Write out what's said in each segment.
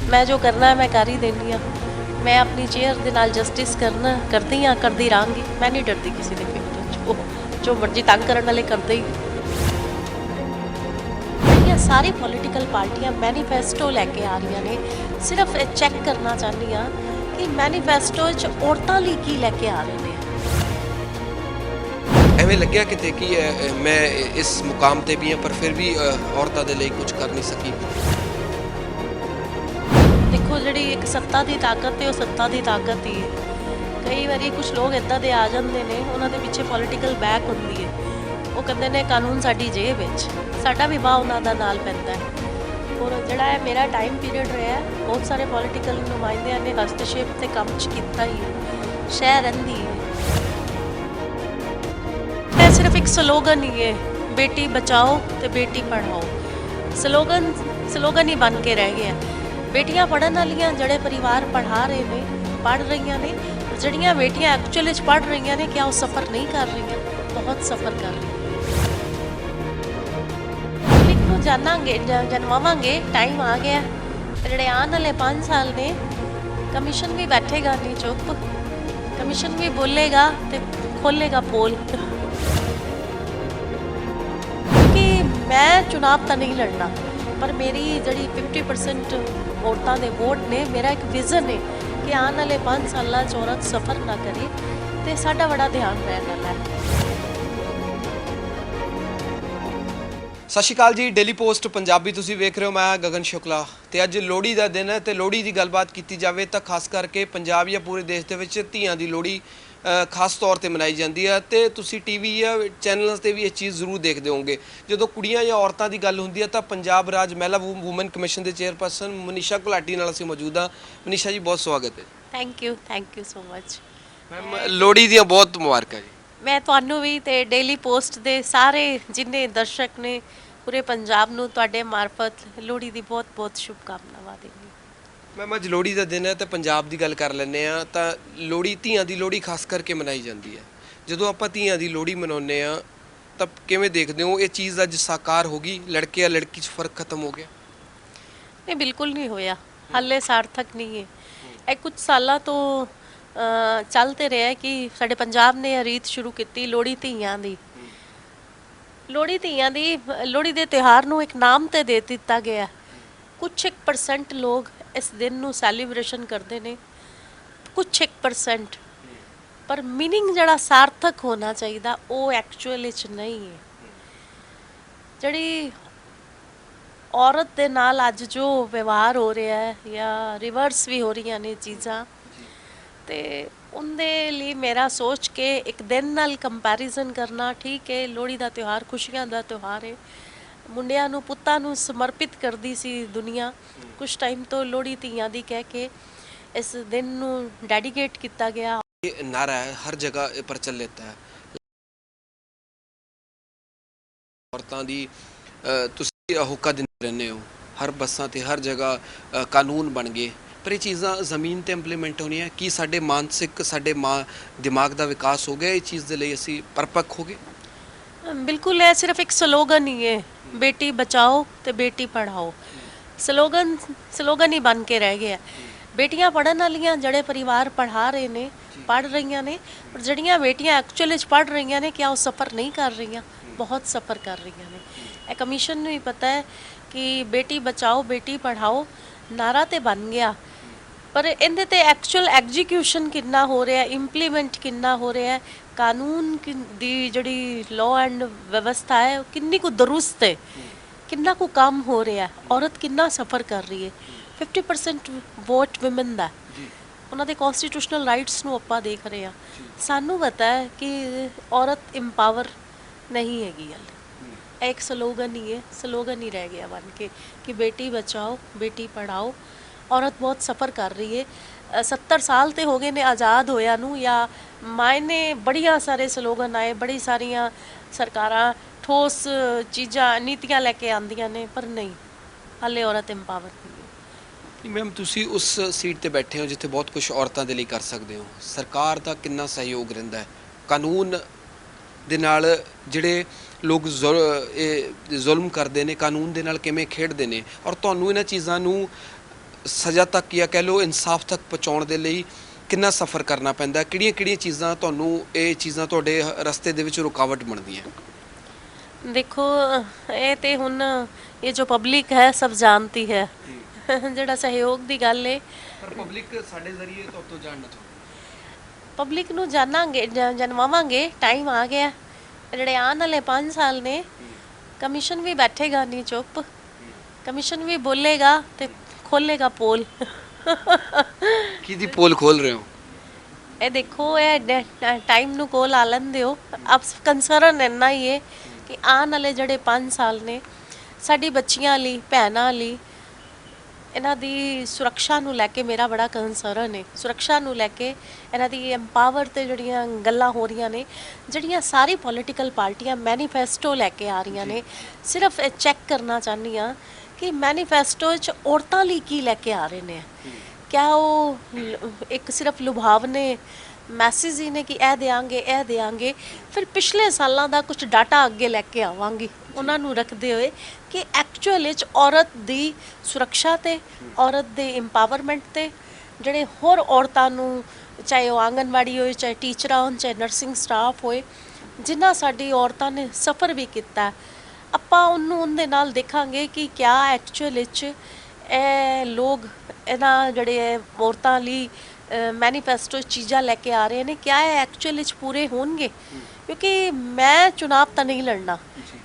मैं जो करना है मैं कर ही देनी हाँ। मैं अपनी चेयर के नाल जस्टिस करना करती हाँ, करती रहांगी। मैं नहीं डरती किसी के पेपर जो मर्जी तंग करने वाले करते ही। ये सारी पॉलिटिकल पार्टियां मैनीफेस्टो लैके आ रही ने, सिर्फ चैक करना चाहती हाँ कि मैनीफेस्टो औरतों लिए की लैके आ रहे हैं। ਐਵੇਂ ਲੱਗਿਆ ਕਿਤੇ ਕਿ ਮੈਂ ਇਸ ਮੁਕਾਮ ਤੇ ਵੀ ਹਾਂ ਪਰ ਫਿਰ ਵੀ ਔਰਤਾਂ ਦੇ ਲਈ ਕੁਝ ਕਰ ਨਹੀਂ ਸਕੀ। देखो जी एक सत्ता की ताकत है, वो सत्ता की ताकत ही है। कई बार कुछ लोग इदा के आ जाते हैं, उन्होंने पिछे पॉलिटिकल बैक होंगी है, वो कहते हैं कानून साडी जेब विच, साडा भी वाह उन्होंने नाल पैंदा है। और जोड़ा है मेरा टाइम पीरियड रहा है, बहुत सारे पॉलिटिकल नुमाइंदे ने हस्तक्षेप से काम किया ही है, शह रही है। यह सिर्फ एक स्लोगन ही है, बेटी बचाओ तो बेटी पढ़ाओ। स्लोगन ही बन के रह गया। बेटियां पढ़न वालियां जड़े परिवार पढ़ा रहे हैं, पढ़ रही ने, जड़ियाँ बेटियां एक्चुअली पढ़ रही ने, क्या वो सफ़र नहीं कर रही? बहुत सफ़र कर रही। को जानांगे जनवावांगे, टाइम आ गया। जड़े आने वाले 5 साल ने, कमीशन भी बैठेगा नहीं चुप, कमीशन भी बोलेगा तो खोलेगा पोल। क्योंकि मैं चुनाव तो नहीं लड़ना, पर मेरी जड़ी 50% औरतों के वोट ने, मेरा एक विजन है कि आने वाले 5 साल औरत सफ़र ना करे तो साडा बड़ा ध्यान रहने वाला है। ਸਤਿ ਸ਼੍ਰੀ ਅਕਾਲ ਜੀ, ਡੇਲੀ ਪੋਸਟ ਪੰਜਾਬੀ ਤੁਸੀਂ ਵੇਖ ਰਹੇ ਹੋ। ਮੈਂ ਗਗਨ ਸ਼ੁਕਲਾ ਤੇ ਅੱਜ ਲੋਹੜੀ ਦਾ ਦਿਨ ਹੈ ਤੇ ਲੋਹੜੀ ਦੀ ਗੱਲਬਾਤ ਕੀਤੀ ਜਾਵੇ ਤਾਂ ਖਾਸ ਕਰਕੇ ਪੰਜਾਬ ਜਾਂ ਪੂਰੇ ਦੇਸ਼ ਦੇ ਵਿੱਚ ਧੀਆਂ ਦੀ ਲੋਹੜੀ ਖਾਸ ਤੌਰ ਤੇ ਮਨਾਈ ਜਾਂਦੀ ਹੈ ਤੇ ਤੁਸੀਂ ਟੀਵੀ ਜਾਂ ਚੈਨਲਸ ਤੇ ਵੀ ਇਹ ਚੀਜ਼ ਜ਼ਰੂਰ ਦੇਖਦੇ ਹੋਵੋਗੇ। ਜਦੋਂ ਕੁੜੀਆਂ ਜਾਂ ਔਰਤਾਂ ਦੀ ਗੱਲ ਹੁੰਦੀ ਹੈ ਤਾਂ ਪੰਜਾਬ ਰਾਜ ਮਹਿਲਾ ਵੂਮਨ ਕਮਿਸ਼ਨ ਦੇ ਚੇਅਰਪਰਸਨ ਮਨੀਸ਼ਾ ਗੁਲਾਟੀ ਨਾਲ ਅਸੀਂ ਮੌਜੂਦ ਹਾਂ। ਮਨੀਸ਼ਾ ਜੀ ਬਹੁਤ ਸਵਾਗਤ ਹੈ। Thank you so much ma'am Lohri ਦੀਆਂ ਬਹੁਤ ਮੁਬਾਰਕਾਂ ਜੀ। मैं ਤੁਹਾਨੂੰ ਵੀ ਤੇ ਡੇਲੀ ਪੋਸਟ ਦੇ ਸਾਰੇ ਜਿੰਨੇ ਦਰਸ਼ਕ ਨੇ ਪੂਰੇ ਪੰਜਾਬ ਨੂੰ ਤੁਹਾਡੇ ਮਾਰਫਤ ਲੋਹੜੀ ਦੀ ਬਹੁਤ ਸ਼ੁਭਕਾਮਨਾਵਾਂ ਦਿੰਦੀ। ਮੈਮ ਅੱਜ ਲੋਹੜੀ ਦਾ ਦਿਨ ਹੈ ਤਾਂ ਪੰਜਾਬ ਦੀ ਗੱਲ ਕਰ ਲੈਂਦੇ ਹਾਂ ਤਾਂ ਲੋਹੜੀ ਧੀਆਂ ਦੀ ਲੋਹੜੀ ਖਾਸ ਕਰਕੇ ਮਨਾਈ ਜਾਂਦੀ ਹੈ। ਜਦੋਂ ਆਪਾਂ ਧੀਆਂ ਦੀ ਲੋਹੜੀ ਮਨਾਉਂਦੇ ਹਾਂ ਤਾਂ ਕਿਵੇਂ ਦੇਖਦੇ ਹੋ ਇਹ ਚੀਜ਼ ਅੱਜ ਸਾਕਾਰ ਹੋ ਗਈ, ਲੜਕੇ ਆ ਲੜਕੀ 'ਚ ਫਰਕ ਖਤਮ ਹੋ ਗਿਆ? ਨਹੀਂ ਬਿਲਕੁਲ ਨਹੀਂ ਹੋਇਆ, ਹਾਲੇ ਸਾਰਥਕ ਨਹੀਂ ਹੈ। ਇਹ ਕੁਝ ਸਾਲਾਂ ਤੋਂ ਚੱਲਦੇ ਰਿਹਾ ਕਿ ਸਾਡੇ ਪੰਜਾਬ ਨੇ ਇਹ ਰੀਤ ਸ਼ੁਰੂ ਕੀਤੀ ਲੋਹੜੀ ਧੀਆਂ ਦੀ। ਲੋਹੜੀ ਦੇ ਤਿਉਹਾਰ ਨੂੰ ਇੱਕ ਨਾਮ ਤੇ ਦੇ ਦਿੱਤਾ ਗਿਆ। ਕੁਝ 1% ਲੋਕ ਇਸ ਦਿਨ ਨੂੰ ਸੈਲੀਬ੍ਰੇਸ਼ਨ ਕਰਦੇ ਨੇ, ਕੁਝ 1%, ਪਰ ਮੀਨਿੰਗ ਜਿਹੜਾ ਸਾਰਥਕ ਹੋਣਾ ਚਾਹੀਦਾ ਉਹ ਐਕਚੁਅਲ ਵਿੱਚ ਨਹੀਂ ਹੈ। ਜਿਹੜੀ ਔਰਤ ਦੇ ਨਾਲ ਅੱਜ ਜੋ ਵਿਵਹਾਰ ਹੋ ਰਿਹਾ ਹੈ ਜਾਂ ਰਿਵਰਸ ਵੀ ਹੋ ਰਹੀਆਂ ਨੇ ਚੀਜ਼ਾਂ, ਤੇ ਉਹਦੇ ਲਈ ਮੇਰਾ ਸੋਚ ਕੇ ਇੱਕ ਦਿਨ ਨਾਲ ਕੰਪੈਰੀਜ਼ਨ ਕਰਨਾ ਠੀਕ ਹੈ। ਲੋਹੜੀ ਦਾ ਤਿਉਹਾਰ ਖੁਸ਼ੀਆਂ ਦਾ ਤਿਉਹਾਰ ਹੈ, ਮੁੰਡਿਆਂ ਨੂੰ ਪੁੱਤਾਂ ਨੂੰ ਸਮਰਪਿਤ ਕਰਦੀ ਸੀ ਦੁਨੀਆ। ਕੁਝ ਟਾਈਮ ਤੋਂ ਲੋਹੜੀ ਧੀਆਂ ਦੀ ਕਹਿ ਕੇ ਇਸ ਦਿਨ ਨੂੰ ਡੈਡੀਕੇਟ ਕੀਤਾ ਗਿਆ। ਇਹ ਨਾਰਾ ਹੈ ਹਰ ਜਗ੍ਹਾ ਪ੍ਰਚਲਿਤ ਹੈ ਔਰਤਾਂ ਦੀ। ਤੁਸੀਂ ਹੋਕਾ ਦਿੰਦੇ ਰਹਿੰਦੇ ਹੋ, ਹਰ ਬੱਸਾਂ ਤੇ ਹਰ ਜਗ੍ਹਾ ਕਾਨੂੰਨ ਬਣ ਗਏ, ਪਰ ਇਹ ਚੀਜ਼ਾਂ ਜ਼ਮੀਨ ਤੇ ਇੰਪਲੀਮੈਂਟ ਹੋਣੀਆਂ। ਕੀ ਸਾਡੇ ਮਾਨਸਿਕ ਸਾਡੇ ਦਿਮਾਗ ਦਾ ਵਿਕਾਸ ਹੋ ਗਿਆ ਇਸ ਚੀਜ਼ ਦੇ ਲਈ ਅਸੀਂ ਪਰਪੱਕ ਹੋ ਗਏ? ਬਿਲਕੁਲ, ਇਹ ਸਿਰਫ ਇੱਕ ਸਲੋਗਨ ਹੀ ਹੈ, ਬੇਟੀ ਬਚਾਓ ਤੇ ਬੇਟੀ ਪੜਾਓ। ਸਲੋਗਨ ਹੀ ਬਣ ਕੇ ਰਹਿ ਗਿਆ। ਬੇਟੀਆਂ ਪੜਨ ਵਾਲੀਆਂ ਜਿਹੜੇ ਪਰਿਵਾਰ ਪੜ੍ਹਾ ਰਹੇ ਨੇ, ਪੜ੍ਹ ਰਹੀਆਂ ਨੇ, ਪਰ ਜਿਹੜੀਆਂ ਬੇਟੀਆਂ ਐਕਚੁਅਲੀ 'ਚ ਪੜ੍ਹ ਰਹੀਆਂ ਨੇ, क्या वो सफ़र नहीं कर रही? बहुत सफ़र कर रही ने। ਇਹ ਕਮਿਸ਼ਨ ਨੂੰ ਹੀ ਪਤਾ ਹੈ ਕਿ ਬੇਟੀ ਬਚਾਓ ਬੇਟੀ ਪੜ੍ਹਾਓ ਨਾਰਾ ਤੇ ਬਣ ਗਿਆ, ਪਰ ਇਹਦੇ ਤੇ ਐਕਚੁਅਲ ਐਗਜ਼ੀਕਿਊਸ਼ਨ ਕਿੰਨਾ ਹੋ ਰਿਹਾ, ਇੰਪਲੀਮੈਂਟ ਕਿੰਨਾ ਹੋ ਰਿਹਾ, ਕਾਨੂੰਨ ਦੀ ਜਿਹੜੀ ਲਾਅ ਐਂਡ ਵਿਵਸਥਾ ਹੈ ਕਿੰਨੀ ਕੁ ਦਰੁਸਤ ਹੈ, ਕਿੰਨਾ ਕੁ ਕੰਮ ਹੋ ਰਿਹਾ, ਔਰਤ ਕਿੰਨਾ ਸਫ਼ਰ ਕਰ ਰਹੀ ਹੈ। 50% ਵੋਟ ਵਿਮਨ ਦਾ, ਉਹਨਾਂ ਦੇ ਕਨਸਟੀਟਿਊਸ਼ਨਲ ਰਾਈਟਸ ਨੂੰ ਆਪਾਂ ਦੇਖ ਰਹੇ ਹਾਂ। ਸਾਨੂੰ ਪਤਾ ਹੈ ਕਿ ਔਰਤ ਇੰਪਾਵਰ नहीं हैगी। हाले एक स्लोगन ही है, स्लोगन ही रह गया बन के कि बेटी बचाओ बेटी पढ़ाओ। औरत बहुत सफ़र कर रही है। 70 साल तो हो गए ने आज़ाद होया नू, या मायने बड़िया सारे स्लोगन आए, बड़ी सारिया सरकारां ठोस चीज़ां नीतियां लैके आंदियां ने, पर नहीं हाले औरत इंपावर नहीं है। मैम ਤੁਸੀਂ ਉਸ ਸੀਟ ਤੇ ਬੈਠੇ ਹੋ ਜਿੱਥੇ ਬਹੁਤ ਕੁਝ ਔਰਤਾਂ ਦੇ ਲਈ ਕਰ ਸਕਦੇ ਹੋ। ਸਰਕਾਰ ਦਾ ਕਿੰਨਾ ਸਹਿਯੋਗ ਰਹਿੰਦਾ ਹੈ ਕਾਨੂੰਨ ਦੇ ਨਾਲ? ਜਿਹੜੇ ਲੋਕ ਜ਼ੁਲਮ ਕਰਦੇ ਨੇ ਕਾਨੂੰਨ ਦੇ ਨਾਲ ਕਿਵੇਂ ਖੇਡਦੇ ਨੇ, ਔਰ ਤੁਹਾਨੂੰ ਇਹਨਾਂ ਚੀਜ਼ਾਂ ਨੂੰ ਸਜ਼ਾ ਤੱਕ ਜਾਂ ਕਹਿ ਲਓ ਇਨਸਾਫ ਤੱਕ ਪਹੁੰਚਾਉਣ ਦੇ ਲਈ ਕਿੰਨਾ ਸਫ਼ਰ ਕਰਨਾ ਪੈਂਦਾ, ਕਿਹੜੀਆਂ ਚੀਜ਼ਾਂ ਤੁਹਾਨੂੰ ਇਹ ਚੀਜ਼ਾਂ ਤੁਹਾਡੇ ਰਸਤੇ ਦੇ ਵਿੱਚ ਰੁਕਾਵਟ ਬਣਦੀਆਂ? देखो ये ते हुन ये जो पब्लिक है सब जानती है ਜਿਹੜਾ ਸਹਿਯੋਗ ਦੀ ਗੱਲ ਹੈ ਪਰ ਪਬਲਿਕ ਸਾਡੇ ਜ਼ਰੀਏ ਤੋਂ ਜਾਣਨਾ ਚਾਹੁੰਦੀ। ਪਬਲਿਕ ਨੂੰ ਜਾਣਾਂਗੇ ਜਨਵਾਵਾਂਗੇ, ਟਾਈਮ ਆ ਗਿਆ। ਜਿਹੜੇ ਆਉਣ ਵਾਲੇ 5 ਸਾਲ ਨੇ ਕਮਿਸ਼ਨ ਵੀ ਬੈਠੇਗਾ ਨਹੀਂ ਚੁੱਪ, ਕਮਿਸ਼ਨ ਵੀ ਬੋਲੇਗਾ ਤੇ ਖੋਲੇਗਾ ਪੋਲ। ਕਿਹਦੀ ਪੋਲ ਖੋਲ ਰਹੇ ਹੋ? ਇਹ ਦੇਖੋ ਇਹ ਟਾਈਮ ਨੂੰ ਕੋਲ ਆ ਲੈਣ ਦਿਓ। ਅਬ ਕੰਸਰਨ ਇੰਨਾ ਹੀ ਹੈ ਕਿ ਆਉਣ ਵਾਲੇ ਜਿਹੜੇ 5 ਸਾਲ ਨੇ ਸਾਡੀ ਬੱਚੀਆਂ ਲਈ, ਭੈਣਾਂ ਲਈ, ਇਹਨਾਂ ਦੀ ਸੁਰੱਖਿਆ ਨੂੰ ਲੈ ਕੇ ਮੇਰਾ ਬੜਾ ਕੰਸਰਨ ਹੈ। ਸੁਰੱਖਿਆ ਨੂੰ ਲੈ ਕੇ ਇਹਨਾਂ ਦੀ ਐਮਪਾਵਰ ਤੇ ਜਿਹੜੀਆਂ ਗੱਲਾਂ ਹੋ ਰਹੀਆਂ ਨੇ, ਜਿਹੜੀਆਂ ਸਾਰੀ ਪੋਲੀਟੀਕਲ ਪਾਰਟੀਆਂ ਮੈਨੀਫੈਸਟੋ ਲੈ ਕੇ ਆ ਰਹੀਆਂ ਨੇ, ਸਿਰਫ ਇਹ ਚੈੱਕ ਕਰਨਾ ਚਾਹੁੰਦੀ ਹਾਂ ਕਿ ਮੈਨੀਫੈਸਟੋ 'ਚ ਔਰਤਾਂ ਲਈ ਕੀ ਲੈ ਕੇ ਆ ਰਹੇ ਨੇ। ਕਿਆ ਉਹ ਇੱਕ ਸਿਰਫ ਲੁਭਾਵਨੇ ਮੈਸੇਜ ਹੀ ਨੇ ਕਿ ਇਹ ਦੇਾਂਗੇ, ਫਿਰ ਪਿਛਲੇ ਸਾਲਾਂ ਦਾ ਕੁਝ ਡਾਟਾ ਅੱਗੇ ਲੈ ਕੇ ਆਵਾਂਗੀ ਉਹਨਾਂ ਨੂੰ ਰੱਖਦੇ ਹੋਏ ਕਿ ਐਕਚੁਅਲ ਵਿੱਚ ਔਰਤ ਦੀ ਸੁਰੱਖਿਆ ਤੇ, ਔਰਤ ਦੇ ਇੰਪਾਵਰਮੈਂਟ ਤੇ, ਜਿਹੜੇ ਹੋਰ ਔਰਤਾਂ ਨੂੰ, ਚਾਹੇ ਉਹ ਆਂਗਨਵਾੜੀ ਹੋਏ, ਚਾਹੇ ਟੀਚਰਾਂ ਹੋਣ, ਚਾਹੇ ਨਰਸਿੰਗ ਸਟਾਫ ਹੋਏ, ਜਿਨ੍ਹਾਂ ਸਾਡੀ ਔਰਤਾਂ ਨੇ ਸਫ਼ਰ ਵੀ ਕੀਤਾ, ਆਪਾਂ ਉਹਨੂੰ ਉਹਦੇ ਨਾਲ ਦੇਖਾਂਗੇ ਕਿ ਕਿਆ ਐਕਚੁਅਲ ਵਿੱਚ ਇਹ ਲੋਕ ਇਹਨਾਂ ਜਿਹੜੇ ਔਰਤਾਂ ਲਈ ਮੈਨੀਫੈਸਟੋ ਚੀਜ਼ਾਂ ਲੈ ਕੇ ਆ ਰਹੇ ਨੇ, ਕਿਆ ਇਹ ਐਕਚੁਅਲ ਵਿੱਚ ਪੂਰੇ ਹੋਣਗੇ। ਕਿਉਂਕਿ ਮੈਂ ਚੁਣਾਵ ਤਾਂ ਨਹੀਂ ਲੜਨਾ,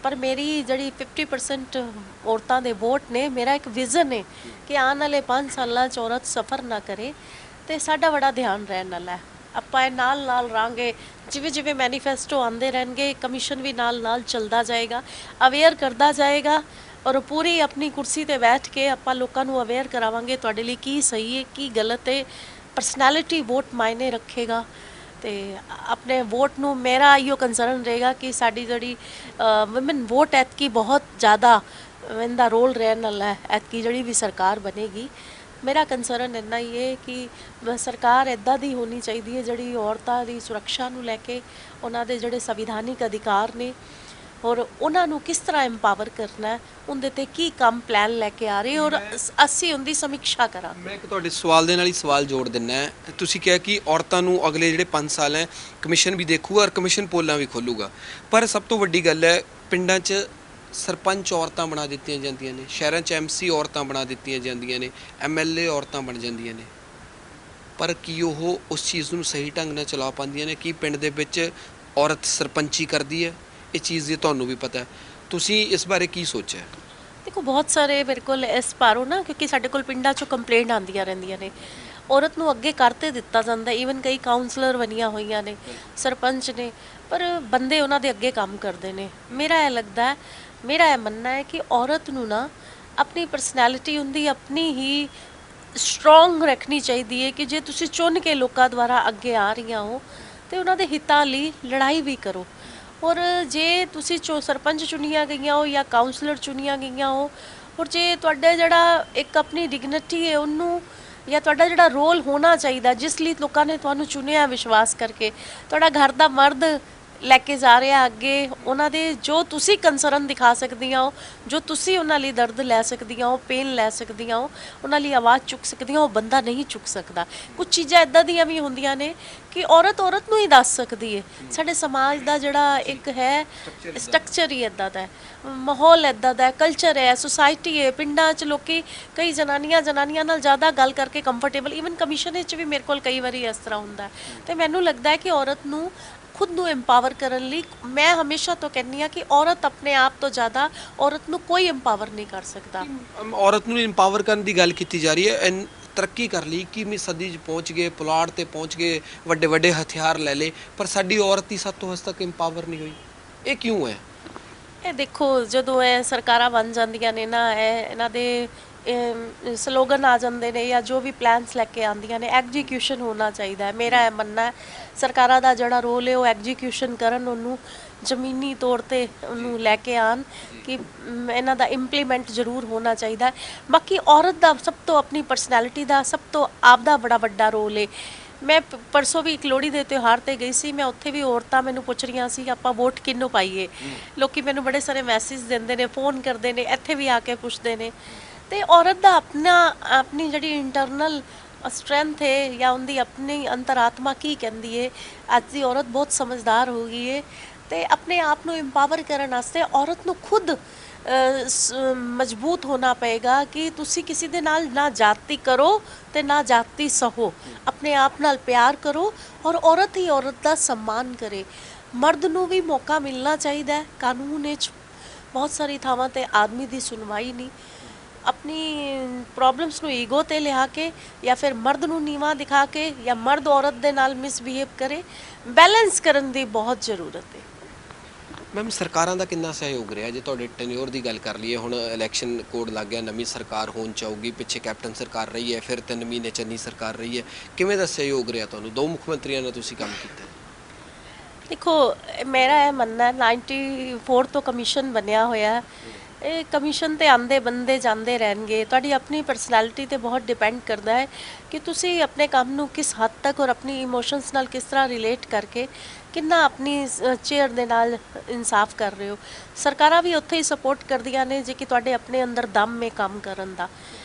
ਪਰ ਮੇਰੀ ਜਿਹੜੀ 50% ਔਰਤਾਂ ਦੇ ਵੋਟ ਨੇ, ਮੇਰਾ ਇੱਕ ਵਿਜ਼ਨ ਹੈ ਕਿ ਆਉਣ ਵਾਲੇ 5 ਸਾਲਾਂ 'ਚ ਔਰਤ ਸਫ਼ਰ ਨਾ ਕਰੇ, ਤੇ ਸਾਡਾ ਬੜਾ ਧਿਆਨ ਰਹਿਣ ਵਾਲਾ ਹੈ। ਆਪਾਂ ਇਹ ਨਾਲ ਰਹਾਂਗੇ, ਜਿਵੇਂ ਮੈਨੀਫੈਸਟੋ ਆਉਂਦੇ ਰਹਿਣਗੇ, ਕਮਿਸ਼ਨ ਵੀ ਨਾਲ ਚੱਲਦਾ ਜਾਏਗਾ, ਅਵੇਅਰ ਕਰਦਾ ਜਾਏਗਾ, ਔਰ ਪੂਰੀ ਆਪਣੀ ਕੁਰਸੀ ਤੇ ਬੈਠ ਕੇ ਆਪਾਂ ਲੋਕਾਂ ਨੂੰ ਅਵੇਅਰ ਕਰਾਵਾਂਗੇ ਤੁਹਾਡੇ ਲਈ ਕੀ ਸਹੀ ਹੈ, ਕੀ ਗਲਤ ਹੈ। ਪਰਸਨੈਲਿਟੀ ਵੋਟ ਮਾਇਨੇ ਰੱਖੇਗਾ, ਤੇ ਆਪਣੇ ਵੋਟ ਨੂੰ ਮੇਰਾ ਇਹੋ ਕੰਸਰਨ ਰਹੇਗਾ ਕਿ ਸਾਡੀ ਜਿਹੜੀ ਵੂਮਨ ਵੋਟ ਐਤਕੀ ਬਹੁਤ ਜ਼ਿਆਦਾ ਇਹਦਾ ਰੋਲ ਰਹਿਣ ਵਾਲਾ ਹੈ। ਐਤਕੀ ਜਿਹੜੀ ਵੀ ਸਰਕਾਰ ਬਣੇਗੀ, ਮੇਰਾ ਕੰਸਰਨ ਇੰਨਾ ਹੀ ਹੈ ਕਿ ਸਰਕਾਰ ਇੱਦਾਂ ਦੀ ਹੋਣੀ ਚਾਹੀਦੀ ਹੈ ਜਿਹੜੀ ਔਰਤਾਂ ਦੀ ਸੁਰੱਖਿਆ ਨੂੰ ਲੈ ਕੇ, ਉਹਨਾਂ ਦੇ ਜਿਹੜੇ ਸੰਵਿਧਾਨਿਕ ਅਧਿਕਾਰ ਨੇ, ਔਰ ਉਹਨਾਂ ਨੂੰ ਕਿਸ ਤਰ੍ਹਾਂ ਐਮਪਾਵਰ ਕਰਨਾ ਹੈ, ਉਹਦੇ ਤੇ ਕੀ ਕੰਮ ਪਲਾਨ ਲੈ ਕੇ ਆ ਰਹੇ, ਔਰ ਅਸੀਂ ਉਹਦੀ ਸਮੀਖਿਆ ਕਰਾਂਗੇ। ਮੈਂ ਇੱਕ ਤੁਹਾਡੇ ਸਵਾਲ ਦੇ ਨਾਲ ਹੀ ਸਵਾਲ ਜੋੜ ਦਿੰਨਾ ਹੈ। ਤੁਸੀਂ ਕਿਹਾ ਕਿ ਔਰਤਾਂ ਨੂੰ ਅਗਲੇ ਜਿਹੜੇ 5 ਸਾਲ ਹੈ ਕਮਿਸ਼ਨ ਵੀ ਦੇਖੂਗਾ ਔਰ ਕਮਿਸ਼ਨ ਪੋਲਾਂ ਵੀ ਖੋਲੂਗਾ, ਪਰ ਸਭ ਤੋਂ ਵੱਡੀ ਗੱਲ ਹੈ ਪਿੰਡਾਂ 'ਚ ਸਰਪੰਚ ਔਰਤਾਂ ਬਣਾ ਦਿੱਤੀਆਂ ਜਾਂਦੀਆਂ ਨੇ, ਸ਼ਹਿਰਾਂ 'ਚ MC ਔਰਤਾਂ ਬਣਾ ਦਿੱਤੀਆਂ ਜਾਂਦੀਆਂ ਨੇ, MLA ਔਰਤਾਂ ਬਣ ਜਾਂਦੀਆਂ ਨੇ, ਪਰ ਕੀ ਉਹ ਉਸ ਚੀਜ਼ ਨੂੰ ਸਹੀ ਢੰਗ ਨਾਲ ਚਲਾ ਪਾਉਂਦੀਆਂ ਨੇ? ਕੀ ਪਿੰਡ ਦੇ ਵਿੱਚ ਔਰਤ ਸਰਪੰਚੀ ਕਰਦੀ ਹੈ? ਇਹ ਚੀਜ਼ ਦੀ ਤੁਹਾਨੂੰ ਵੀ ਪਤਾ ਹੈ, ਤੁਸੀਂ ਇਸ ਬਾਰੇ ਕੀ ਸੋਚਿਆ? ਦੇਖੋ ਬਹੁਤ ਸਾਰੇ ਮੇਰੇ ਕੋਲ ਇਸ ਪਾਰੋਂ ਨਾ, ਕਿਉਂਕਿ ਸਾਡੇ ਕੋਲ ਪਿੰਡਾਂ 'ਚੋਂ ਕੰਪਲੇਂਟ ਆਉਂਦੀਆਂ ਰਹਿੰਦੀਆਂ ਨੇ, ਔਰਤ ਨੂੰ ਅੱਗੇ ਕਰਤੇ ਦਿੱਤਾ ਜਾਂਦਾ। ਈਵਨ ਕਈ ਕਾਉਂਸਲਰ ਬਣੀਆਂ ਹੋਈਆਂ ਨੇ, ਸਰਪੰਚ ਨੇ, ਪਰ ਬੰਦੇ ਉਹਨਾਂ ਦੇ ਅੱਗੇ ਕੰਮ ਕਰਦੇ ਨੇ। ਮੇਰਾ ਇਹ ਲੱਗਦਾ ਹੈ, ਮੇਰਾ ਇਹ ਮੰਨਣਾ ਹੈ ਕਿ ਔਰਤ ਨੂੰ ਨਾ ਆਪਣੀ ਪਰਸਨੈਲਿਟੀ ਹੁੰਦੀ ਆਪਣੀ ਹੀ ਸਟਰੋਂਗ ਰੱਖਣੀ ਚਾਹੀਦੀ ਹੈ ਕਿ ਜੇ ਤੁਸੀਂ ਚੁਣ ਕੇ ਲੋਕਾਂ ਦੁਆਰਾ ਅੱਗੇ ਆ ਰਹੀਆਂ ਹੋ ਤੇ ਉਹਨਾਂ ਦੇ ਹਿੱਤਾਂ ਲਈ ਲੜਾਈ ਵੀ ਕਰੋ। ਔਰ ਜੇ ਤੁਸੀਂ ਸਰਪੰਚ ਚੁਣੀਆਂ ਗਈਆਂ ਹੋ ਜਾਂ ਕਾਉਂਸਲਰ ਚੁਣੀਆਂ ਗਈਆਂ ਹੋ, ਔਰ ਜੇ ਤੁਹਾਡਾ ਜਿਹੜਾ ਇੱਕ ਆਪਣੀ ਡਿਗਨਿਟੀ ਹੈ ਉਹਨੂੰ, ਜਾਂ ਤੁਹਾਡਾ ਜਿਹੜਾ ਰੋਲ ਹੋਣਾ ਚਾਹੀਦਾ ਜਿਸ ਲਈ ਲੋਕਾਂ ਨੇ ਤੁਹਾਨੂੰ ਚੁਣਿਆ ਵਿਸ਼ਵਾਸ ਕਰਕੇ, ਤੁਹਾਡਾ ਘਰ ਦਾ ਮਰਦ ਲੈ ਕੇ ਜਾ ਰਿਹਾ ਅੱਗੇ, ਉਹਨਾਂ ਦੇ ਜੋ ਤੁਸੀਂ ਕੰਸਰਨ ਦਿਖਾ ਸਕਦੀਆਂ ਹੋ, ਜੋ ਤੁਸੀਂ ਉਹਨਾਂ ਲਈ ਦਰਦ ਲੈ ਸਕਦੀਆਂ ਹੋ, ਪੇਨ ਲੈ ਸਕਦੀਆਂ ਹੋ, ਉਹਨਾਂ ਲਈ ਆਵਾਜ਼ ਚੁੱਕ ਸਕਦੀਆਂ ਹੋ, ਉਹ ਬੰਦਾ ਨਹੀਂ ਚੁੱਕ ਸਕਦਾ। ਕੁਝ ਚੀਜ਼ਾਂ ਇੱਦਾਂ ਦੀਆਂ ਵੀ ਹੁੰਦੀਆਂ ਨੇ ਕਿ ਔਰਤ ਨੂੰ ਹੀ ਦੱਸ ਸਕਦੀ ਹੈ। ਸਾਡੇ ਸਮਾਜ ਦਾ ਜਿਹੜਾ ਇੱਕ ਹੈ ਸਟਰਕਚਰ ਹੀ ਇੱਦਾਂ ਦਾ ਹੈ, ਮਾਹੌਲ ਇੱਦਾਂ ਦਾ ਹੈ, ਕਲਚਰ ਹੈ, ਸੁਸਾਇਟੀ ਹੈ। ਪਿੰਡਾਂ 'ਚ ਲੋਕੀ ਕਈ ਜਨਾਨੀਆਂ ਨਾਲ ਜ਼ਿਆਦਾ ਗੱਲ ਕਰਕੇ ਕੰਫਰਟੇਬਲ, ਈਵਨ ਕਮਿਸ਼ਨ ਵਿੱਚ ਵੀ ਮੇਰੇ ਕੋਲ ਕਈ ਵਾਰੀ ਇਸ ਤਰ੍ਹਾਂ ਹੁੰਦਾ। ਤੇ ਮੈਨੂੰ ਲੱਗਦਾ ਹੈ ਕਿ ਔਰਤ ਨੂੰ ਖੁਦ ਨੂੰ ਐਮਪਾਵਰ ਕਰਨ ਲਈ, ਮੈਂ ਹਮੇਸ਼ਾ ਤੋਂ ਕਹਿੰਦੀ ਹਾਂ ਕਿ ਔਰਤ ਆਪਣੇ ਆਪ ਤੋਂ ਜ਼ਿਆਦਾ ਔਰਤ ਨੂੰ ਕੋਈ ਐਮਪਾਵਰ ਨਹੀਂ ਕਰ ਸਕਦਾ। ਔਰਤ ਨੂੰ ਐਮਪਾਵਰ ਕਰਨ ਦੀ ਗੱਲ ਕੀਤੀ ਜਾ ਰਹੀ ਹੈ। ਤਰੱਕੀ ਕਰ ਲਈ, 21ਵੀਂ ਸਦੀ 'ਚ ਪਹੁੰਚ ਗਏ, ਪੁਲਾੜ ਤੇ ਪਹੁੰਚ ਗਏ, ਵੱਡੇ ਹਥਿਆਰ ਲੈ ਲਏ, ਪਰ ਸਾਡੀ ਔਰਤ ਹੀ ਸਭ ਤੋਂ ਹੱਦ ਤੱਕ ਐਮਪਾਵਰ ਨਹੀਂ ਹੋਈ। ਇਹ ਕਿਉਂ ਹੈ? ਇਹ ਦੇਖੋ ਜਦੋਂ ਇਹ ਸਰਕਾਰਾਂ ਬਣ ਜਾਂਦੀਆਂ ਨੇ ਨਾ, ਇਹਨਾਂ ਦੇ ਸਲੋਗਨ ਆ ਜਾਂਦੇ ਨੇ ਜਾਂ ਜੋ ਵੀ ਪਲਾਨਸ ਲੈ ਕੇ ਆਉਂਦੀਆਂ ਨੇ, ਐਗਜੀਕਿਊਸ਼ਨ ਹੋਣਾ ਚਾਹੀਦਾ ਹੈ। ਮੇਰਾ ਇਹ ਮੰਨਣਾ ਹੈ ਸਰਕਾਰਾਂ ਦਾ ਜਿਹੜਾ ਰੋਲ ਹੈ ਉਹ ਐਗਜੀਕਿਊਸ਼ਨ ਕਰਨ, ਉਹਨੂੰ ਜ਼ਮੀਨੀ ਤੌਰ ਤੇ ਉਹਨੂੰ ਲੈ ਕੇ ਆਉਣ ਕਿ ਇਹਨਾਂ ਦਾ ਇੰਪਲੀਮੈਂਟ ਜ਼ਰੂਰ ਹੋਣਾ ਚਾਹੀਦਾ ਹੈ। ਬਾਕੀ ਔਰਤ ਦਾ ਸਭ ਤੋਂ ਆਪਣੀ ਪਰਸਨੈਲਿਟੀ ਦਾ ਸਭ ਤੋਂ ਆਪਦਾ ਬੜਾ ਵੱਡਾ ਰੋਲ ਹੈ। ਮੈਂ ਪਰਸੋਂ ਵੀ ਇੱਕ ਲੋਹੜੀ ਦੇ ਤਿਉਹਾਰ ਤੇ ਗਈ ਸੀ, ਮੈਂ ਉੱਥੇ ਵੀ ਔਰਤਾਂ ਮੈਨੂੰ ਪੁੱਛ ਰਹੀਆਂ ਸੀ ਆਪਾਂ ਵੋਟ ਕਿਹਨੂੰ ਪਾਈਏ। ਲੋਕੀ ਮੈਨੂੰ ਬੜੇ ਸਾਰੇ ਮੈਸੇਜ ਦਿੰਦੇ ਨੇ, ਫੋਨ ਕਰਦੇ ਨੇ, ਇੱਥੇ ਵੀ ਆ ਕੇ ਪੁੱਛਦੇ ਨੇ। ਤੇ ਔਰਤ ਦਾ ਆਪਣੀ ਜਿਹੜੀ ਇੰਟਰਨਲ ਸਟਰੈਂਥ ਹੈ ਜਾਂ ਉਹਦੀ ਆਪਣੀ ਅੰਤਰਾਤਮਾ ਕੀ ਕਹਿੰਦੀ ਹੈ। ਅੱਜ ਦੀ ਔਰਤ ਬਹੁਤ ਸਮਝਦਾਰ ਹੋ ਗਈ ਹੈ ਤੇ ਆਪਣੇ ਆਪ ਨੂੰ ਇੰਪਾਵਰ ਕਰਨ ਵਾਸਤੇ ਔਰਤ ਨੂੰ ਖੁਦ ਮਜ਼ਬੂਤ ਹੋਣਾ ਪਏਗਾ ਕਿ ਤੁਸੀਂ ਕਿਸੇ ਦੇ ਨਾਲ ਨਾ ਜਾਤੀ ਕਰੋ ਤੇ ਨਾ ਜਾਤੀ ਸਹੋ। ਆਪਣੇ ਆਪ ਨਾਲ ਪਿਆਰ ਕਰੋ ਔਰ ਔਰਤ ਹੀ ਔਰਤ ਦਾ ਸਨਮਾਨ ਕਰੇ। ਮਰਦ ਨੂੰ ਵੀ ਮੌਕਾ ਮਿਲਣਾ ਚਾਹੀਦਾ ਹੈ। ਕਾਨੂੰਨ ਵਿੱਚ ਬਹੁਤ ਸਾਰੀ ਥਾਵਾਂ ਤੇ ਆਦਮੀ ਦੀ ਸੁਣਵਾਈ ਨਹੀਂ। ਆਪਣੀ ਪ੍ਰੋਬਲਮਸ ਨੂੰ ਈਗੋ ਤੇ ਲਿਆ ਕੇ ਜਾਂ ਫਿਰ ਮਰਦ ਨੂੰ ਨੀਵਾਂ ਦਿਖਾ ਕੇ ਜਾਂ ਮਰਦ ਔਰਤ ਦੇ ਨਾਲ ਮਿਸਬਿਹੇਵ ਕਰੇ। ਬੈਲੈਂਸ ਕਰਨ ਦੀ ਬਹੁਤ ਜ਼ਰੂਰਤ ਹੈ। ਮੈਮ ਸਰਕਾਰਾਂ ਦਾ ਕਿੰਨਾ ਸਹਿਯੋਗ ਰਿਹਾ? ਜੇ ਤੁਹਾਡੇ ਟੈਨਿਓਰ ਦੀ ਗੱਲ ਕਰ ਲਈਏ, ਹੁਣ ਇਲੈਕਸ਼ਨ ਕੋਡ ਲੱਗ ਗਿਆ, ਨਵੀਂ ਸਰਕਾਰ ਹੋਣ ਚਾਹੂਗੀ, ਪਿੱਛੇ ਕੈਪਟਨ ਸਰਕਾਰ ਰਹੀ ਹੈ, ਫਿਰ 3 ਮਹੀਨੇ ਚੰਨੀ ਸਰਕਾਰ ਰਹੀ ਹੈ, ਕਿਵੇਂ ਦਾ ਸਹਿਯੋਗ ਰਿਹਾ ਤੁਹਾਨੂੰ? 2 ਮੁੱਖ ਮੰਤਰੀਆਂ ਨਾਲ ਤੁਸੀਂ ਕੰਮ ਕੀਤਾ। ਦੇਖੋ ਮੇਰਾ ਇਹ ਮੰਨਣਾ ਹੈ 94 ਤੋਂ ਕਮਿਸ਼ਨ ਬਣਿਆ ਹੋਇਆ। ਇਹ ਕਮਿਸ਼ਨ ਤੇ ਆਂਦੇ ਬੰਦੇ ਜਾਂਦੇ ਰਹਿਣਗੇ। ਤੁਹਾਡੀ ਆਪਣੀ ਪਰਸਨੈਲਿਟੀ ਤੇ ਬਹੁਤ ਡਿਪੈਂਡ ਕਰਦਾ ਹੈ ਕਿ ਤੁਸੀਂ ਆਪਣੇ ਕੰਮ ਨੂੰ ਕਿਸ ਹੱਦ ਤੱਕ ਔਰ ਆਪਣੀ ਇਮੋਸ਼ਨਸ ਨਾਲ ਕਿਸ ਤਰ੍ਹਾਂ ਰਿਲੇਟ ਕਰਕੇ ਕਿੰਨਾ ਆਪਣੀ ਚੇਅਰ ਦੇ ਨਾਲ ਇਨਸਾਫ ਕਰ ਰਹੇ ਹੋ। ਸਰਕਾਰਾਂ ਵੀ ਉੱਥੇ ਹੀ ਸਪੋਰਟ ਕਰਦੀਆਂ ਨੇ ਜੇ ਕਿ ਤੁਹਾਡੇ ਆਪਣੇ ਅੰਦਰ ਦਮ ਹੈ ਕੰਮ ਕਰਨ ਦਾ।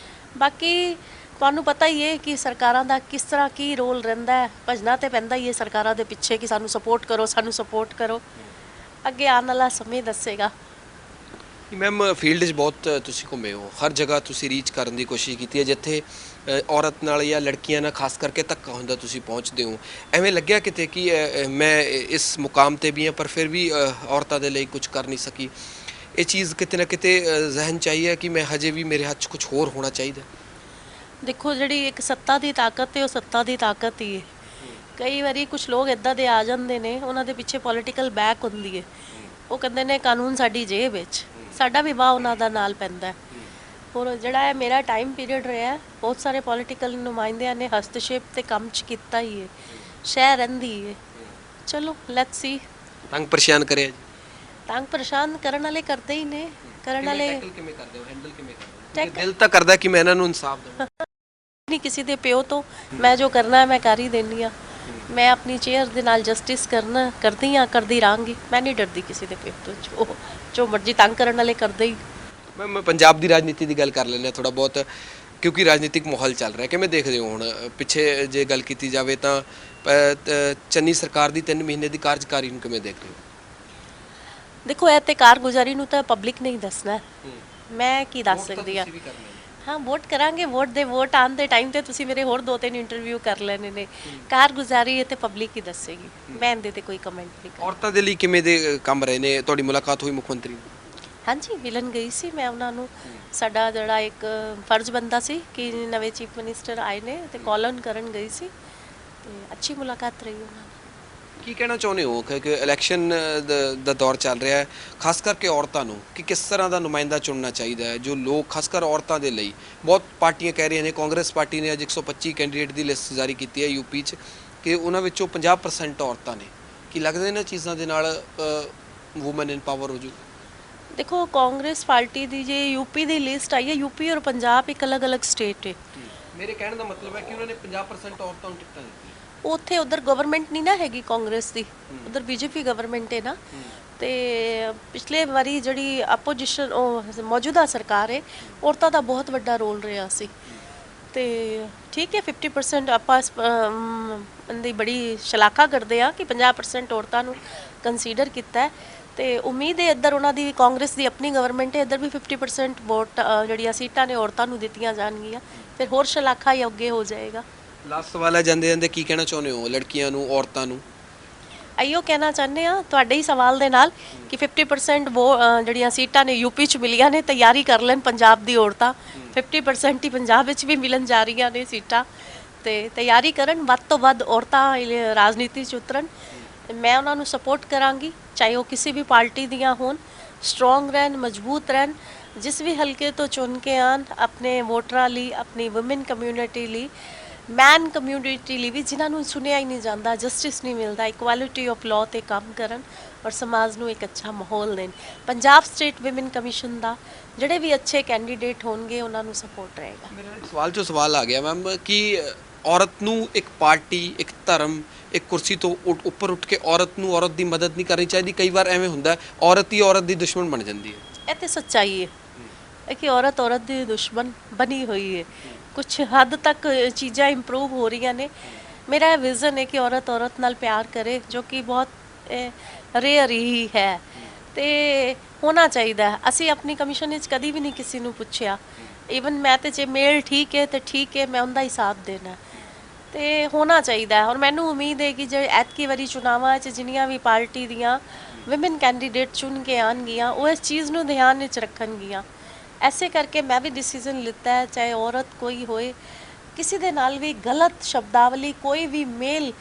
ਬਾਕੀ ਤੁਹਾਨੂੰ ਪਤਾ ਹੀ ਹੈ ਕਿ ਸਰਕਾਰਾਂ ਦਾ ਕਿਸ ਤਰ੍ਹਾਂ ਕੀ ਰੋਲ ਰਹਿੰਦਾ ਹੈ। ਭਜਣਾ ਤੇ ਪੈਂਦਾ ਹੀ ਹੈ ਸਰਕਾਰਾਂ ਦੇ ਪਿੱਛੇ ਕਿ ਸਾਨੂੰ ਸਪੋਰਟ ਕਰੋ, ਸਾਨੂੰ ਸਪੋਰਟ ਕਰੋ। ਅੱਗੇ ਆਉਣ ਵਾਲਾ ਸਮੇਂ ਦੱਸੇਗਾ। ਮੈਮ ਫੀਲਡ 'ਚ ਬਹੁਤ ਤੁਸੀਂ ਘੁੰਮੇ ਹੋ, ਹਰ ਜਗ੍ਹਾ ਤੁਸੀਂ ਰੀਚ ਕਰਨ ਦੀ ਕੋਸ਼ਿਸ਼ ਕੀਤੀ ਹੈ। ਜਿੱਥੇ ਔਰਤ ਨਾਲ ਜਾਂ ਲੜਕੀਆਂ ਨਾਲ ਖਾਸ ਕਰਕੇ ਧੱਕਾ ਹੁੰਦਾ ਤੁਸੀਂ ਪਹੁੰਚਦੇ ਹੋ। ਐਵੇਂ ਲੱਗਿਆ ਕਿਤੇ ਕਿ ਮੈਂ ਇਸ ਮੁਕਾਮ 'ਤੇ ਵੀ ਹਾਂ ਪਰ ਫਿਰ ਵੀ ਔਰਤਾਂ ਦੇ ਲਈ ਕੁਝ ਕਰ ਨਹੀਂ ਸਕੀ? ਇਹ ਚੀਜ਼ ਕਿਤੇ ਨਾ ਕਿਤੇ ਜ਼ਹਿਨ ਚਾਹੀਏ ਕਿ ਮੈਂ ਹਜੇ ਵੀ ਮੇਰੇ ਹੱਥ 'ਚ ਕੁਝ ਹੋਰ ਹੋਣਾ ਚਾਹੀਦਾ। ਦੇਖੋ ਜਿਹੜੀ ਇੱਕ ਸੱਤਾ ਦੀ ਤਾਕਤ ਹੈ ਉਹ ਸੱਤਾ ਦੀ ਤਾਕਤ ਹੀ ਹੈ। ਕਈ ਵਾਰੀ ਕੁਝ ਲੋਕ ਇੱਦਾਂ ਦੇ ਆ ਜਾਂਦੇ ਨੇ, ਉਹਨਾਂ ਦੇ ਪਿੱਛੇ ਪੋਲੀਟੀਕਲ ਬੈਕ ਹੁੰਦੀ ਹੈ। ਉਹ ਕਹਿੰਦੇ ਨੇ ਕਾਨੂੰਨ ਸਾਡੀ ਜੇਬ ਵਿੱਚ, ਸਾਡਾ ਵੀ ਵਾਹ ਉਹਨਾਂ ਦਾ ਨਾਲ ਪੈਂਦਾ ਹੈ। ਹੋਰ ਜਿਹੜਾ ਹੈ ਮੇਰਾ ਟਾਈਮ ਪੀਰੀਅਡ ਰਿਹਾ, ਬਹੁਤ ਸਾਰੇ ਪੋਲੀਟੀਕਲ ਨੁਮਾਇੰਦਿਆਂ ਨੇ ਹਸਤਸ਼ੇਪ ਤੇ ਕੰਮ 'ਚ ਕੀਤਾ ਹੀ ਹੈ। ਸ਼ਹਿ ਰਹਿੰਦੀ ਹੈ। ਚਲੋ ਲੈਟਸ ਸੀ। ਤੰਗ ਪਰੇਸ਼ਾਨ ਕਰਿਆ ਜੀ? ਤੰਗ ਪਰੇਸ਼ਾਨ ਕਰਨ ਵਾਲੇ ਕਰਦੇ ਹੀ ਨੇ। ਕਰਨ ਵਾਲੇ ਕਿਵੇਂ ਕਰਦੇ ਹੋ, ਹੈਂਡਲ ਕਿਵੇਂ ਕਰਦੇ ਹੋ? ਦਿਲ ਤਾਂ ਕਰਦਾ ਕਿ ਮੈਂ ਇਹਨਾਂ ਨੂੰ ਇਨਸਾਫ ਦਵਾਂ। ਨਹੀਂ ਕਿਸੇ ਦੇ ਪਿਓ ਤੋਂ ਮੈਂ ਜੋ ਕਰਨਾ ਹੈ ਮੈਂ ਕਰ ਹੀ ਦਿੰਦੀ ਹਾਂ। ਮੈਂ ਆਪਣੀ ਚੇਅਰ ਦੇ ਨਾਲ ਜਸਟਿਸ ਕਰਦੀ ਹਾਂ, ਕਰਦੀ ਰਹਾਂਗੀ। ਮੈਂ ਨਹੀਂ ਡਰਦੀ ਕਿਸੇ ਦੇ ਪਿਓ ਤੋਂ। ਜੋ ਮਰਜ਼ੀ ਤੰਗ ਕਰਨ ਵਾਲੇ ਕਰਦੇ ਹੀ। ਮੈਂ ਪੰਜਾਬ ਦੀ ਰਾਜਨੀਤੀ ਦੀ ਗੱਲ ਕਰ ਲੈਂਦੇ ਹਾਂ ਥੋੜਾ ਬਹੁਤ, ਕਿਉਂਕਿ ਰਾਜਨੀਤਿਕ ਮਾਹੌਲ ਚੱਲ ਰਿਹਾ। ਕਿਵੇਂ ਦੇਖਦੇ ਹੋ? ਹੁਣ ਪਿੱਛੇ ਜੇ ਗੱਲ ਕੀਤੀ ਜਾਵੇ ਤਾਂ ਚੰਨੀ ਸਰਕਾਰ ਦੀ 3 ਮਹੀਨੇ ਦੀ ਕਾਰਜਕਾਰੀ ਨੂੰ ਕਿਵੇਂ ਦੇਖਦੇ ਹੋ? ਦੇਖੋ ਇਹ ਤੇ ਕਾਰਗੁਜ਼ਾਰੀ ਨੂੰ ਤਾਂ ਪਬਲਿਕ ਨੇ ਹੀ ਦੱਸਣਾ। ਮੈਂ ਕੀ ਦੱਸ ਸਕਦੀ ਹਾਂ। ਹਾਂ ਵੋਟ ਕਰਾਂਗੇ। ਵੋਟ ਆਉਣ ਦੇ ਟਾਈਮ ਤੇ ਤੁਸੀਂ ਮੇਰੇ ਹੋਰ 2-3 ਇੰਟਰਵਿਊ ਕਰ ਲੈਣੇ ਨੇ। ਕਾਰਗੁਜ਼ਾਰੀ ਇਹ ਤੇ ਪਬਲਿਕ ਹੀ ਦੱਸੇਗੀ। ਮੈਂ ਇਹਦੇ ਤੇ ਕੋਈ ਕਮੈਂਟ ਨਹੀਂ ਕਰ। ਔਰਤਾਂ ਦੇ ਲਈ ਕਿਵੇਂ ਦੇ ਕੰਮ ਰਹੇ ਨੇ? ਤੁਹਾਡੀ ਮੁਲਾਕਾਤ ਹੋਈ ਮੁੱਖ ਮੰਤਰੀ ਨਾਲ? ਹਾਂਜੀ ਮਿਲਣ ਗਈ ਸੀ ਮੈਂ ਉਹਨਾਂ ਨੂੰ। ਸਾਡਾ ਜਿਹੜਾ ਇੱਕ ਫਰਜ਼ ਬੰਦਾ ਸੀ ਕਿ ਨਵੇਂ ਚੀਫ ਮਿਨਿਸਟਰ ਆਏ ਨੇ ਤੇ ਕਾਲ-ਔਨ ਕਰਨ ਗਈ ਸੀ ਤੇ ਅੱਛੀ ਮੁਲਾਕਾਤ ਰਹੀ ਉਹਨਾਂ ਨਾਲ। ਕੀ ਕਹਿਣਾ ਚਾਹੁੰਦੇ ਹੋ ਕਿ ਇਲੈਕਸ਼ਨ ਦਾ ਦੌਰ ਚੱਲ ਰਿਹਾ ਹੈ, ਖਾਸ ਕਰਕੇ ਔਰਤਾਂ ਨੂੰ ਕਿ ਕਿਸ ਤਰ੍ਹਾਂ ਦਾ ਨੁਮਾਇੰਦਾ ਚੁਣਨਾ ਚਾਹੀਦਾ ਹੈ ਜੋ ਲੋਕ ਖਾਸ ਕਰ ਔਰਤਾਂ ਦੇ ਲਈ? ਬਹੁਤ ਪਾਰਟੀਆਂ ਕਹਿ ਰਹੀਆਂ ਨੇ, ਕਾਂਗਰਸ ਪਾਰਟੀ ਨੇ ਅੱਜ 125 ਕੈਂਡੀਡੇਟ ਦੀ ਲਿਸਟ ਜਾਰੀ ਕੀਤੀ ਹੈ ਯੂਪੀ 'ਚ ਕਿ ਉਹਨਾਂ ਵਿੱਚੋਂ 50% ਔਰਤਾਂ ਨੇ। ਕੀ ਲੱਗਦਾ ਇਹਨਾਂ ਚੀਜ਼ਾਂ ਦੇ ਨਾਲ ਵੂਮਨ ਇਨਪਾਵਰ ਹੋ ਜੂ? ਦੇਖੋ ਕਾਂਗਰਸ ਪਾਰਟੀ ਦੀ ਜੇ ਯੂਪੀ ਦੀ ਲਿਸਟ ਆਈ ਹੈ, ਯੂਪੀ ਔਰ ਪੰਜਾਬ ਇੱਕ ਅਲੱਗ-ਅਲੱਗ ਸਟੇਟ ਹੈ। ਮੇਰੇ ਕਹਿਣ ਦਾ ਮਤਲਬ ਹੈ ਕਿ ਉਹਨਾਂ ਨੇ 50% ਔਰਤਾਂ ਨੂੰ ਟਿਕਟਾਂ ਦਿੱਤੀਆਂ। ਉੱਥੇ ਉਧਰ ਗਵਰਨਮੈਂਟ ਨਹੀਂ ਨਾ ਹੈਗੀ ਕਾਂਗਰਸ ਦੀ, ਉਧਰ ਬੀਜੇਪੀ ਗਵਰਨਮੈਂਟ ਹੈ ਨਾ। ਤੇ ਪਿਛਲੇ ਵਾਰੀ ਜਿਹੜੀ ਆਪੋਜੀਸ਼ਨ ਉਹ ਮੌਜੂਦਾ ਸਰਕਾਰ ਹੈ, ਔਰਤਾਂ ਦਾ ਬਹੁਤ ਵੱਡਾ ਰੋਲ ਰਿਹਾ ਸੀ। ਤੇ ਠੀਕ ਹੈ 50% ਆਪਾਂ ਦੀ ਬੜੀ ਸ਼ਲਾਘਾ ਕਰਦੇ ਆ ਕਿ 50% ਔਰਤਾਂ ਨੂੰ ਕੰਸੀਡਰ ਕੀਤਾ ਹੈ। ਤੇ ਉਮੀਦ ਹੈ ਇੱਧਰ ਉਹਨਾਂ ਦੀ ਕਾਂਗਰਸ ਦੀ ਆਪਣੀ ਗਵਰਨਮੈਂਟ ਹੈ, ਇੱਧਰ ਵੀ 50% ਵੋਟ ਜਿਹੜੀਆਂ ਸੀਟਾਂ ਨੇ ਔਰਤਾਂ ਨੂੰ ਦਿੱਤੀਆਂ ਜਾਣਗੀਆਂ। ਫਿਰ ਹੋਰ ਸ਼ਲਾਘਾ ਹੀ ਅੱਗੇ ਹੋ ਜਾਏਗਾ। ਲਾਸਟ ਸਵਾਲ ਹੈ, ਜਾਂਦੇ ਜਾਂਦੇ ਕੀ ਕਹਿਣਾ ਚਾਹੁੰਦੇ ਹੋ ਲੜਕੀਆਂ ਨੂੰ, ਔਰਤਾਂ ਨੂੰ? ਆਈਓ ਕਹਿਣਾ ਚਾਹੁੰਦੇ ਆ ਤੁਹਾਡੇ ਹੀ ਸਵਾਲ ਦੇ ਨਾਲ ਕਿ 50% ਜਿਹੜੀਆਂ ਸੀਟਾਂ ਨੇ ਯੂਪੀ 'ਚ ਮਿਲੀਆਂ ਨੇ, ਤਿਆਰੀ ਕਰ ਲੈਣ ਪੰਜਾਬ ਦੀ ਔਰਤਾਂ। 50% ਹੀ ਪੰਜਾਬ ਵਿੱਚ ਵੀ ਮਿਲਣ ਜਾ ਰਹੀਆਂ ਨੇ ਸੀਟਾਂ ਤੇ ਤਿਆਰੀ ਕਰਨ। ਵੱਧ ਤੋਂ ਵੱਧ ਔਰਤਾਂ ਰਾਜਨੀਤੀ 'ਚ ਉਤਰਨ। ਮੈਂ ਉਹਨਾਂ ਨੂੰ ਸਪੋਰਟ ਕਰਾਂਗੀ, ਚਾਹੇ ਉਹ ਕਿਸੇ ਵੀ ਪਾਰਟੀ ਦੀਆਂ ਹੋਣ। ਸਟਰੋਂਗ ਰਹਿਣ, ਮਜ਼ਬੂਤ ਰਹਿਣ, ਜਿਸ ਵੀ ਹਲਕੇ ਤੋਂ ਚੁਣ ਕੇ ਆਉਣ। ਆਪਣੇ ਵੋਟਰਾਂ ਲਈ, ਆਪਣੀ ਵੂਮਨ ਕਮਿਊਨਿਟੀ ਲਈ, ਮੈਨ ਕਮਿਊਨਿਟੀ ਲਈ ਵੀ ਜਿਨ੍ਹਾਂ ਨੂੰ ਸੁਣਿਆ ਹੀ ਨਹੀਂ ਜਾਂਦਾ, ਜਸਟਿਸ ਨਹੀਂ ਮਿਲਦਾ, ਇਕੁਐਲਿਟੀ ਆਫ ਲਾਅ 'ਤੇ ਕੰਮ ਕਰਨ ਔਰ ਸਮਾਜ ਨੂੰ ਇੱਕ ਅੱਛਾ ਮਾਹੌਲ ਦੇਣ। ਪੰਜਾਬ ਸਟੇਟ ਵਿਮਨ ਕਮਿਸ਼ਨ ਦਾ ਜਿਹੜੇ ਵੀ ਅੱਛੇ ਕੈਂਡੀਡੇਟ ਹੋਣਗੇ ਉਹਨਾਂ ਨੂੰ ਸਪੋਰਟ ਰਹੇਗਾ। ਮੇਰਾ ਸਵਾਲ 'ਚੋਂ ਸਵਾਲ ਆ ਗਿਆ ਮੈਮ ਕਿ ਔਰਤ ਨੂੰ ਇੱਕ ਪਾਰਟੀ, ਇੱਕ ਧਰਮ, ਇੱਕ ਕੁਰਸੀ ਤੋਂ ਉੱਪਰ ਉੱਠ ਕੇ ਔਰਤ ਨੂੰ ਔਰਤ ਦੀ ਮਦਦ ਨਹੀਂ ਕਰਨੀ ਚਾਹੀਦੀ? ਕਈ ਵਾਰ ਐਵੇਂ ਹੁੰਦਾ ਔਰਤ ਹੀ ਔਰਤ ਦੀ ਦੁਸ਼ਮਣ ਬਣ ਜਾਂਦੀ ਹੈ। ਇਹ ਤੇ ਸੱਚਾਈ ਹੈ। ਕਿ ਔਰਤ ਔਰਤ ਦੀ ਦੁਸ਼ਮਣ ਬਣੀ ਹੋਈ ਹੈ। ਕੁਝ ਹੱਦ ਤੱਕ ਚੀਜ਼ਾਂ ਇੰਪਰੂਵ ਹੋ ਰਹੀਆਂ ਨੇ। ਮੇਰਾ ਇਹ ਵਿਜ਼ਨ ਹੈ ਕਿ ਔਰਤ ਔਰਤ ਨਾਲ ਪਿਆਰ ਕਰੇ, ਜੋ ਕਿ ਬਹੁਤ ਰੇਅਰ ਹੀ ਹੈ ਤੇ ਹੋਣਾ ਚਾਹੀਦਾ ਹੈ। ਅਸੀਂ ਆਪਣੀ ਕਮਿਸ਼ਨ ਵਿੱਚ ਕਦੀ ਵੀ ਨਹੀਂ ਕਿਸੇ ਨੂੰ ਪੁੱਛਿਆ। ਈਵਨ ਮੈਂ ਤੇ ਜੇ ਮੇਲ ਠੀਕ ਹੈ ਤੇ ਠੀਕ ਹੈ, ਮੈਂ ਉਹਦਾ ਹੀ ਸਾਥ ਦੇਣਾ ਤੇ ਹੋਣਾ ਚਾਹੀਦਾ ਹੈ। ਔਰ ਮੈਨੂੰ ਉਮੀਦ ਹੈ ਕਿ ਜਿਹੜੇ ਐਤਕੀ ਵਾਰੀ ਚੁਣਾਵਾਂ 'ਚ ਜਿੰਨੀਆਂ ਵੀ ਪਾਰਟੀ ਦੀਆਂ ਵਿਮਨ ਕੈਂਡੀਡੇਟ ਚੁਣ ਕੇ ਆਉਣਗੀਆਂ, ਉਹ ਇਸ ਚੀਜ਼ ਨੂੰ ਧਿਆਨ ਵਿੱਚ ਰੱਖਣਗੀਆਂ। ਐਸੇ ਕਰਕੇ ਮੈਂ ਵੀ ਡਿਸੀਜ਼ਨ ਲਿੱਤਾ ਹੈ, ਚਾਹੇ ਔਰਤ ਕੋਈ ਹੋਏ, ਕਿਸੇ ਦੇ ਨਾਲ ਵੀ ਗਲਤ ਸ਼ਬਦਾਵਲੀ, ਕੋਈ ਵੀ ਮੇਲ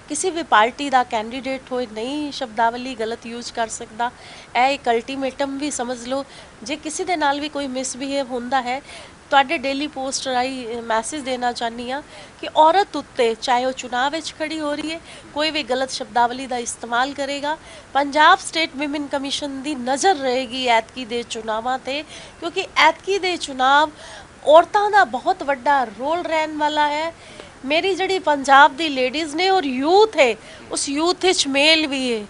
ਕਿਸੇ ਵੀ ਪਾਰਟੀ ਦਾ ਕੈਂਡੀਡੇਟ ਹੋਏ, ਨਹੀਂ ਸ਼ਬਦਾਵਲੀ ਗਲਤ ਯੂਜ਼ ਕਰ ਸਕਦਾ। ਇਹ ਇੱਕ ਅਲਟੀਮੇਟਮ ਵੀ ਸਮਝ ਲਓ। ਜੇ ਕਿਸੇ ਦੇ ਨਾਲ ਵੀ ਕੋਈ ਮਿਸਬਿਹੇਵ ਹੁੰਦਾ ਹੈ, ਤੁਹਾਡੇ ਡੇਲੀ ਪੋਸਟ ਰਾਹੀਂ ਮੈਸੇਜ ਦੇਣਾ ਚਾਹੁੰਦੀ ਹਾਂ ਕਿ ਔਰਤ ਉੱਤੇ, ਚਾਹੇ ਉਹ ਚੁਣਾਵ ਵਿੱਚ ਖੜੀ ਹੋ ਰਹੀ ਹੈ, ਕੋਈ ਵੀ ਗਲਤ ਸ਼ਬਦਾਵਲੀ ਦਾ ਇਸਤੇਮਾਲ ਕਰੇਗਾ, ਪੰਜਾਬ ਸਟੇਟ ਵਿਮਨ ਕਮਿਸ਼ਨ ਦੀ ਨਜ਼ਰ ਰਹੇਗੀ ਐਤਕੀ ਦੇ ਚੁਣਾਵਾਂ ਤੇ। ਕਿਉਂਕਿ ਐਤਕੀ ਦੇ ਚੁਣਾਵ ਔਰਤਾਂ ਦਾ ਬਹੁਤ ਵੱਡਾ ਰੋਲ ਰਹਿਣ ਵਾਲਾ ਹੈ। ਮੇਰੀ ਜਿਹੜੀ ਪੰਜਾਬ ਦੀ ਲੇਡੀਜ਼ ਨੇ ਔਰ ਯੂਥ ਹੈ, ਉਸ ਯੂਥ ਵਿੱਚ ਮੇਲ ਵੀ ਹੈ,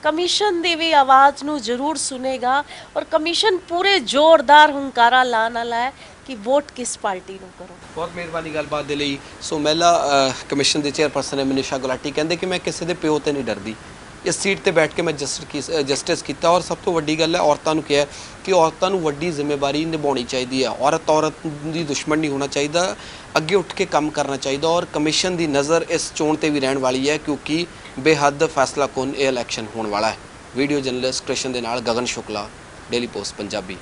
ਕਮਿਸ਼ਨ ਦੀ ਵੀ ਆਵਾਜ਼ ਨੂੰ ਜ਼ਰੂਰ ਸੁਨੇਗਾ। ਔਰ ਕਮਿਸ਼ਨ ਪੂਰੇ ਜ਼ੋਰਦਾਰ ਹੁੰਕਾਰਾ ਲਾਉਣ ਵਾਲਾ ਹੈ ਕਿ ਵੋਟ ਕਿਸ ਪਾਰਟੀ ਨੂੰ ਕਰੋ। ਬਹੁਤ ਮਿਹਰਬਾਨੀ ਗੱਲਬਾਤ ਦੇ ਲਈ। ਸੋ ਮਹਿਲਾ ਕਮਿਸ਼ਨ ਦੇ ਚੇਅਰਪਰਸਨ ਹੈ ਮਨੀਸ਼ਾ ਗੁਲਾਟੀ, ਕਹਿੰਦੇ ਕਿ ਮੈਂ ਕਿਸੇ ਦੇ ਪਿਓ ਤੇ ਨਹੀਂ ਡਰਦੀ, ਇਸ ਸੀਟ ਤੇ ਬੈਠ ਕੇ ਮੈਂ ਜਸਟਿਸ ਕੀਤਾ। ਔਰ ਸਭ ਤੋਂ ਵੱਡੀ ਗੱਲ ਹੈ, ਔਰਤਾਂ ਨੂੰ ਕਿਹਾ ਕਿ ਔਰਤਾਂ ਨੂੰ ਵੱਡੀ ਜ਼ਿੰਮੇਵਾਰੀ ਨਿਭਾਉਣੀ ਚਾਹੀਦੀ ਹੈ। ਔਰਤ ਦੀ ਦੁਸ਼ਮਣ ਨਹੀਂ ਹੋਣਾ ਚਾਹੀਦਾ, ਅੱਗੇ ਉੱਠ ਕੇ ਕੰਮ ਕਰਨਾ ਚਾਹੀਦਾ। ਔਰ ਕਮਿਸ਼ਨ ਦੀ ਨਜ਼ਰ ਇਸ ਚੋਣ ਤੇ ਵੀ ਰਹਿਣ ਵਾਲੀ ਹੈ, ਕਿਉਂਕਿ ਬੇਹੱਦ ਫੈਸਲਾਕੁਨ ਇਹ ਇਲੈਕਸ਼ਨ ਹੋਣ ਵਾਲਾ ਹੈ। ਵੀਡੀਓ ਜਰਨਲਿਸਟ ਕ੍ਰਿਸ਼ਨ ਦੇ ਨਾਲ ਗਗਨ ਸ਼ੁਕਲਾ, ਡੇਲੀ ਪੋਸਟ ਪੰਜਾਬੀ।